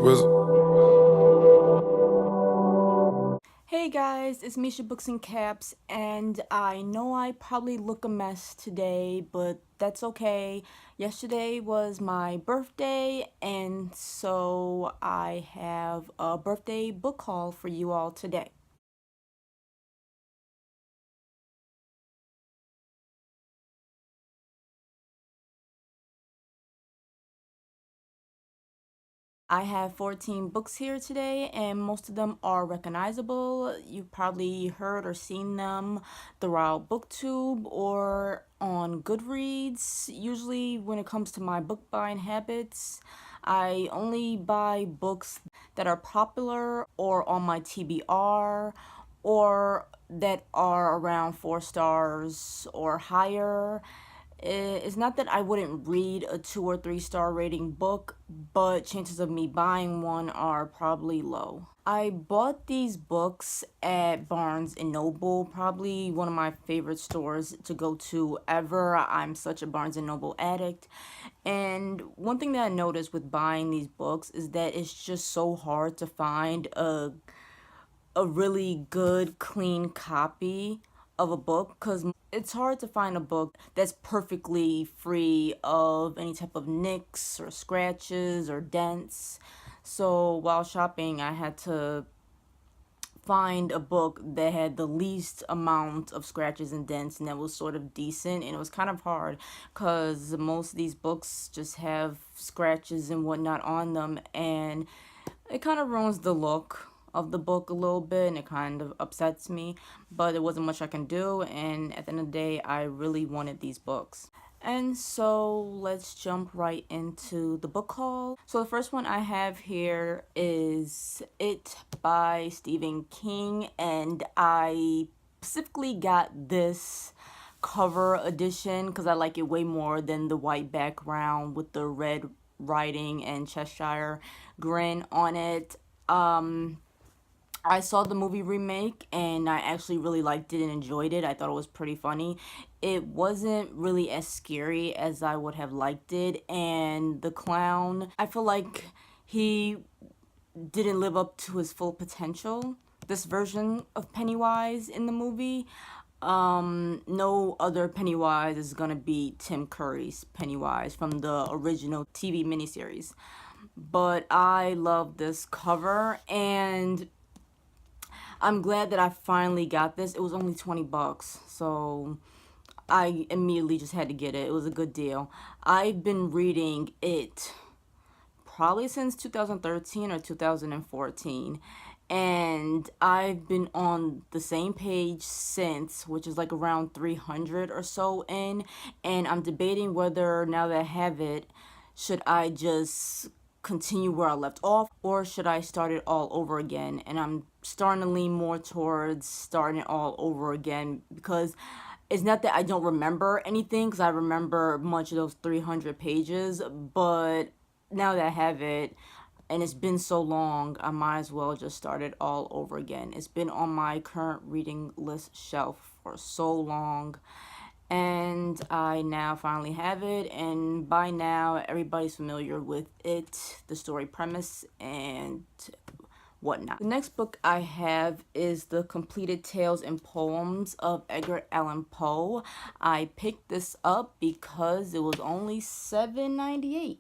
Hey guys, it's Misha Books and Caps, and I know I probably look a mess today, but that's okay. Yesterday was my birthday, and so I have a birthday book haul for you all today. I have 14 books here today, and most of them are recognizable. You've probably heard or seen them throughout BookTube or on Goodreads. Usually, when it comes to my book buying habits, I only buy books that are popular or on my TBR or that are around 4 stars or higher. It's not that I wouldn't read a 2 or 3 star rating book, but chances of me buying one are probably low. I bought these books at Barnes and Noble, probably one of my favorite stores to go to ever. I'm such a Barnes and Noble addict. And one thing that I noticed with buying these books is that it's just so hard to find a really good, clean copy of a book because it's hard to find a book that's perfectly free of any type of nicks or scratches or dents. So while shopping, I had to find a book that had the least amount of scratches and dents and that was sort of decent, and it was kind of hard because most of these books just have scratches and whatnot on them, and it kind of ruins the look of the book a little bit, and it kind of upsets me, but there wasn't much I can do, and at the end of the day I really wanted these books. And so let's jump right into the book haul. So the first one I have here is It by Stephen King, and I specifically got this cover edition because I like it way more than the white background with the red writing and Cheshire grin on it. I saw the movie remake and I actually really liked it and enjoyed it. I thought it was pretty funny. It wasn't really as scary as I would have liked it, and the clown, I feel like he didn't live up to his full potential. This version of Pennywise in the movie, no other Pennywise is gonna beat Tim Curry's Pennywise from the original TV miniseries. But I love this cover, and I'm glad that I finally got this. It was only 20 bucks, so I immediately just had to get it. It was a good deal. I've been reading it probably since 2013 or 2014, and I've been on the same page since, which is like around 300 or so in, and I'm debating whether, now that I have it, should I just continue where I left off or should I start it all over again. And I'm starting to lean more towards starting it all over again, because it's not that I don't remember anything, because I remember much of those 300 pages, but now that I have it and it's been so long, I might as well just start it all over again. It's been on my current reading list shelf for so long, and I now finally have it, and by now everybody's familiar with it, the story premise, and whatnot. The next book I have is The Completed Tales and Poems of Edgar Allan Poe. I picked this up because it was only $7.98.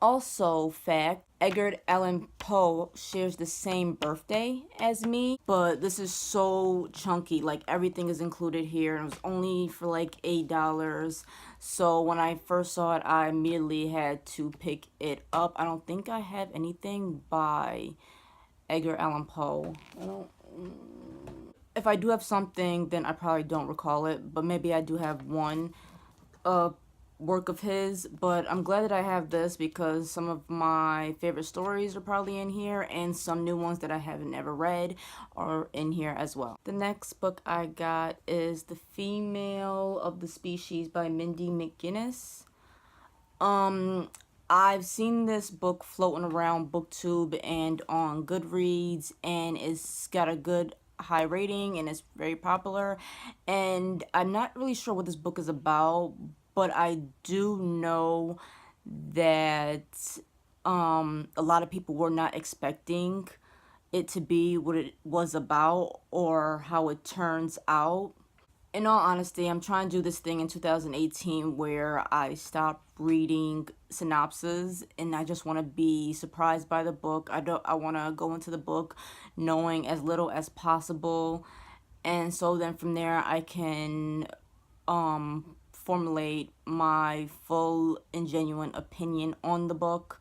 Also, fact, Edgar Allan Poe shares the same birthday as me, but this is so chunky, like everything is included here, and it was only for like $8. So when I first saw it, I immediately had to pick it up. I don't think I have anything by Edgar Allan Poe. If I do have something, then I probably don't recall it, but maybe I do have one work of his. But I'm glad that I have this because some of my favorite stories are probably in here, and some new ones that I haven't ever read are in here as well. The next book I got is The Female of the Species by Mindy McGinnis. I've seen this book floating around BookTube and on Goodreads, and it's got a good high rating and it's very popular, and I'm not really sure what this book is about, but I do know that a lot of people were not expecting it to be what it was about or how it turns out. In all honesty, I'm trying to do this thing in 2018 where I stop reading synopses and I just want to be surprised by the book. I want to go into the book knowing as little as possible, and so then from there I can formulate my full and genuine opinion on the book.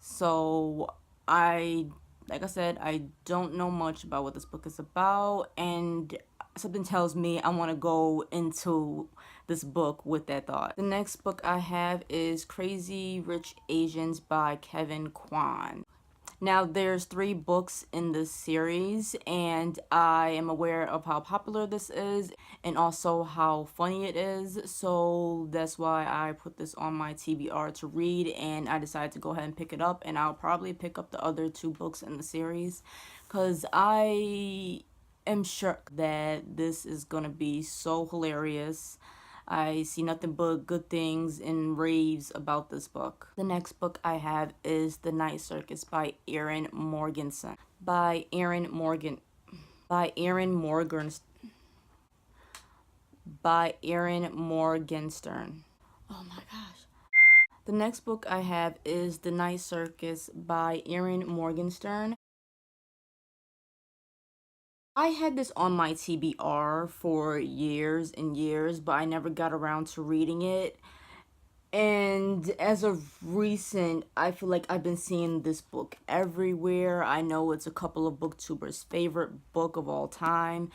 So like I said, I don't know much about what this book is about, and something tells me I want to go into this book with that thought. The next book I have is Crazy Rich Asians by Kevin Kwan. Now, there's 3 books in this series, and I am aware of how popular this is and also how funny it is. So that's why I put this on my TBR to read, and I decided to go ahead and pick it up. And I'll probably pick up the other 2 books in the series because I am shook that this is going to be so hilarious. I see nothing but good things and raves about this book. The next book I have is The Night Circus by Erin Morgenstern. By Erin Morgenstern. Oh my gosh. The next book I have is The Night Circus by Erin Morgenstern. I had this on my TBR for years and years, but I never got around to reading it. And as of recent, I feel like I've been seeing this book everywhere. I know it's a couple of booktubers' favorite book of all time,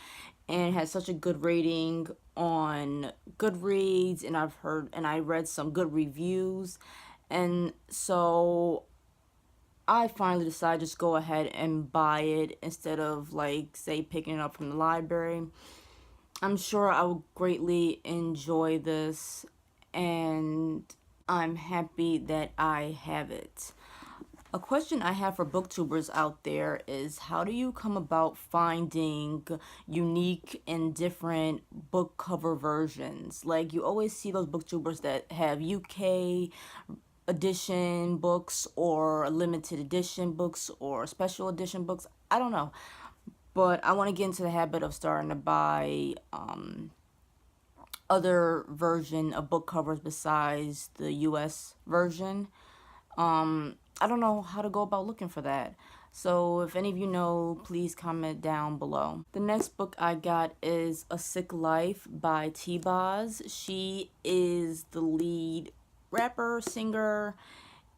and it has such a good rating on Goodreads, and I read some good reviews. And so I finally decided to just go ahead and buy it instead of, like, say, picking it up from the library. I'm sure I will greatly enjoy this, and I'm happy that I have it. A question I have for booktubers out there is, how do you come about finding unique and different book cover versions? Like, you always see those booktubers that have UK edition books or limited edition books or special edition books. I don't know, but I want to get into the habit of starting to buy other version of book covers besides the US version. I don't know how to go about looking for that. So if any of you know, please comment down below. The next book I got is A Sick Life by T-Boz. She is the lead rapper, singer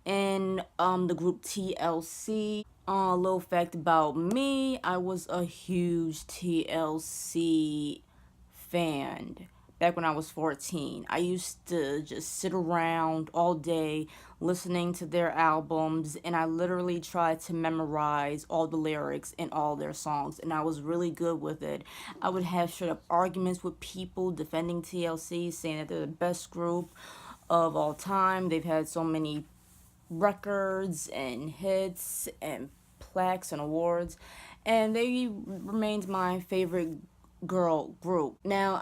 in the group TLC. A little fact about me, I was a huge TLC fan back when I was 14. I used to just sit around all day listening to their albums, and I literally tried to memorize all the lyrics in all their songs, and I was really good with it. I would have straight up arguments with people defending TLC, saying that they're the best group of all time. They've had so many records and hits and plaques and awards, and they remained my favorite girl group. Now,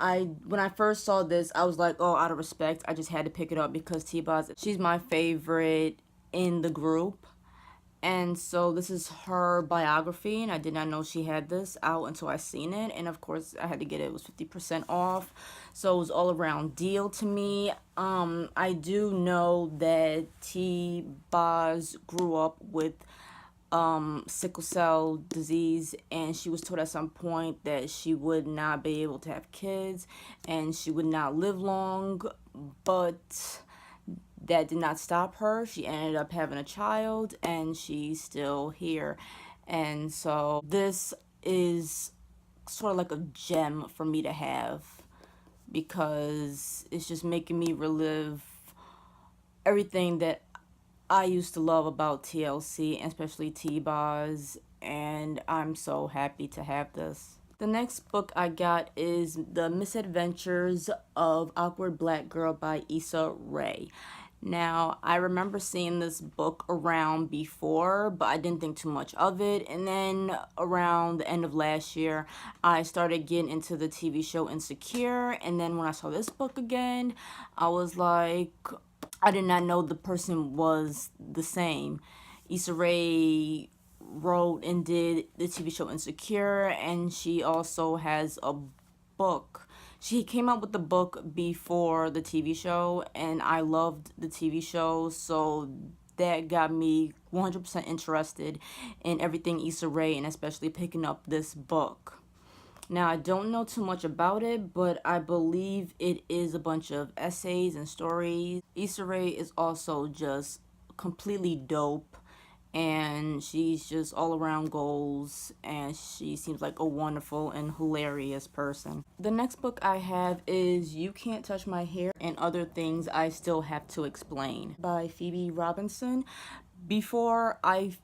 when I first saw this, I was like, oh, out of respect, I just had to pick it up because T-Boz, she's my favorite in the group. And so this is her biography, and I did not know she had this out until I seen it. And of course, I had to get it. It was 50% off, so it was all around deal to me. I do know that T-Boz grew up with sickle cell disease, and she was told at some point that she would not be able to have kids and she would not live long, but that did not stop her. She ended up having a child, and she's still here. And so this is sort of like a gem for me to have, because it's just making me relive everything that I used to love about TLC, and especially T-Boz, and I'm so happy to have this. The next book I got is The Misadventures of Awkward Black Girl by Issa Rae. Now, I remember seeing this book around before, but I didn't think too much of it. And then around the end of last year, I started getting into the TV show Insecure. And then when I saw this book again, I was like, I did not know the person was the same. Issa Rae wrote and did the TV show Insecure, and she also has a book. She came out with the book before the TV show, and I loved the TV show, so that got me 100% interested in everything Issa Rae, and especially picking up this book. Now, I don't know too much about it, but I believe it is a bunch of essays and stories. Issa Rae is also just completely dope, and she's just all around goals, and she seems like a wonderful and hilarious person. The next book I have is You Can't Touch My Hair and Other Things I Still Have to Explain by Phoebe Robinson. Before I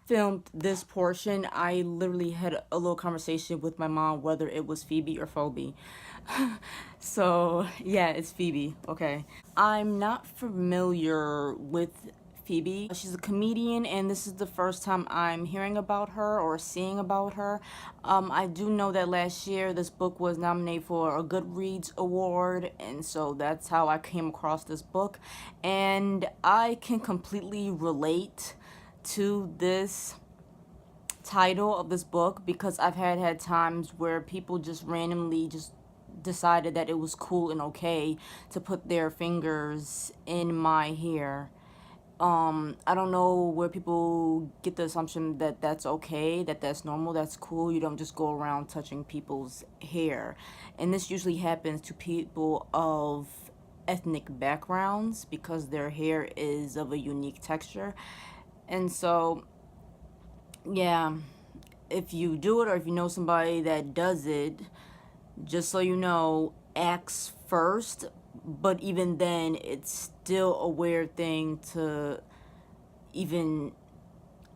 filmed this portion, I literally had a little conversation with my mom whether it was Phoebe or Phoebe. So yeah, it's Phoebe. Okay, I'm not familiar with Phoebe. She's a comedian, and this is the first time I'm hearing about her or seeing about her. I do know that last year this book was nominated for a Goodreads award, and so that's how I came across this book, and I can completely relate to this title of this book because I've had times where people just randomly just decided that it was cool and okay to put their fingers in my hair. I don't know where people get the assumption that that's okay, that that's normal, that's cool. You don't just go around touching people's hair. And this usually happens to people of ethnic backgrounds because their hair is of a unique texture. And so, yeah, if you do it or if you know somebody that does it, just so you know, ask first. But even then, it's still a weird thing to even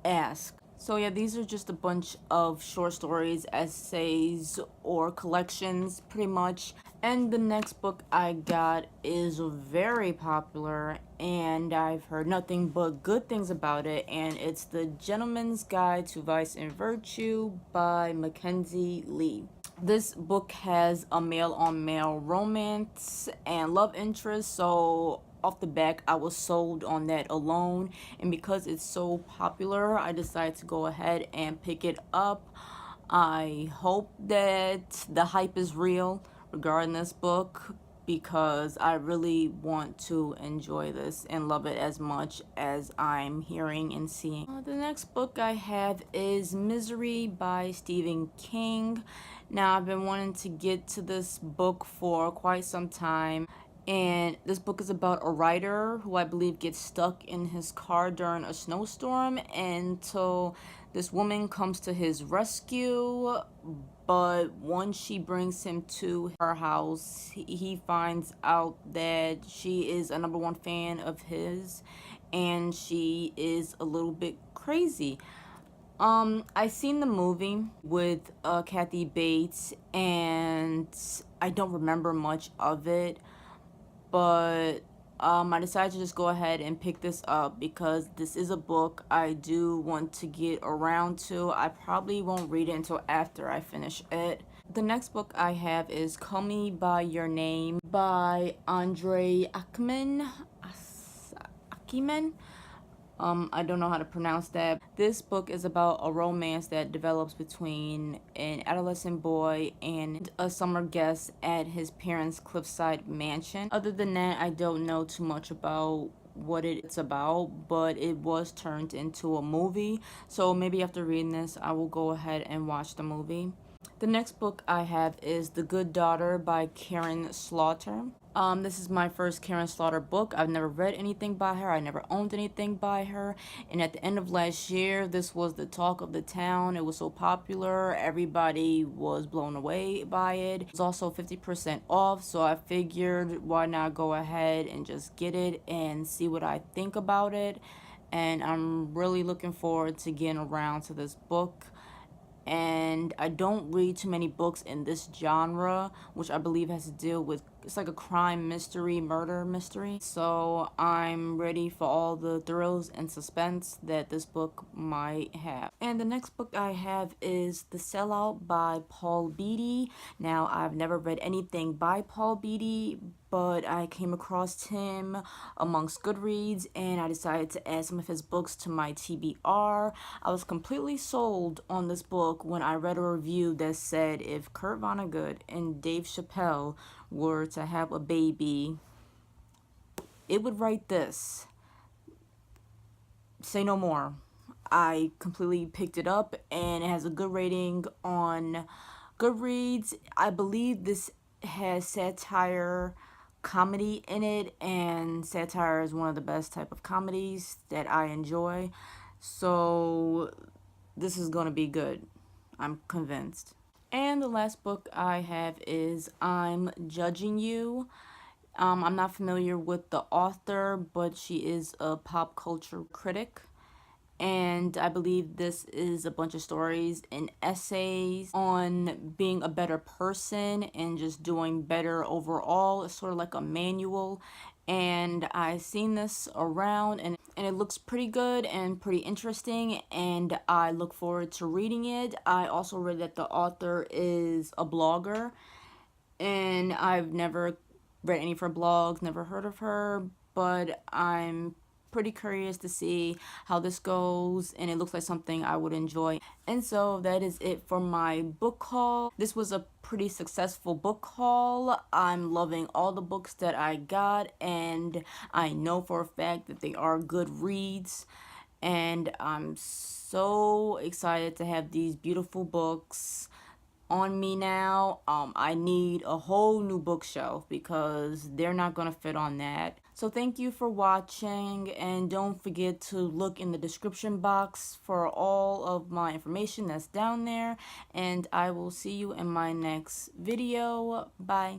ask. So yeah, these are just a bunch of short stories, essays, or collections, pretty much. And the next book I got is very popular, and I've heard nothing but good things about it, and it's The Gentleman's Guide to Vice and Virtue by Mackenzie Lee. This book has a male-on-male romance and love interest, so off the back I was sold on that alone, and because it's so popular I decided to go ahead and pick it up. I hope that the hype is real regarding this book because I really want to enjoy this and love it as much as I'm hearing and seeing. The next book I have is Misery by Stephen King. Now, I've been wanting to get to this book for quite some time, and this book is about a writer who I believe gets stuck in his car during a snowstorm until this woman comes to his rescue. But once she brings him to her house, he finds out that she is a #1 fan of his, and she is a little bit crazy. I seen the movie with Kathy Bates, and I don't remember much of it, but I decided to just go ahead and pick this up because this is a book I do want to get around to. I probably won't read it until after I finish it. The next book I have is Call Me By Your Name by Andre Ackman. I don't know how to pronounce that. This book is about a romance that develops between an adolescent boy and a summer guest at his parents' cliffside mansion. Other than that, I don't know too much about what it's about, but it was turned into a movie, so maybe after reading this I will go ahead and watch the movie. The next book I have is The Good Daughter by Karen Slaughter. This is my first Karen Slaughter book. I've never read anything by her. I never owned anything by her. And at the end of last year, this was the talk of the town. It was so popular. Everybody was blown away by it. It was also 50% off, so I figured why not go ahead and just get it and see what I think about it. And I'm really looking forward to getting around to this book. And I don't read too many books in this genre, which I believe has to deal with It's like a crime mystery, murder mystery. So I'm ready for all the thrills and suspense that this book might have. And the next book I have is The Sellout by Paul Beatty. Now, I've never read anything by Paul Beatty, but I came across him amongst Goodreads and I decided to add some of his books to my TBR. I was completely sold on this book when I read a review that said if Kurt Vonnegut and Dave Chappelle were to have a baby, it would write this. Say no more. I completely picked it up and it has a good rating on Goodreads. I believe this has satire comedy in it, and satire is one of the best type of comedies that I enjoy. So this is going to be good. I'm convinced. And the last book I have is I'm Judging You. I'm not familiar with the author, but she is a pop culture critic. And I believe this is a bunch of stories and essays on being a better person and just doing better overall. It's sort of like a manual. And I've seen this around and it looks pretty good and pretty interesting, and I look forward to reading it. I also read that the author is a blogger, and I've never read any of her blogs, never heard of her, but I'm pretty curious to see how this goes, and it looks like something I would enjoy. And so that is it for my book haul. This was a pretty successful book haul. I'm loving all the books that I got, and I know for a fact that they are good reads, and I'm so excited to have these beautiful books on me now. I need a whole new bookshelf because they're not gonna fit on that. So thank you for watching, and don't forget to look in the description box for all of my information that's down there, and I will see you in my next video. Bye.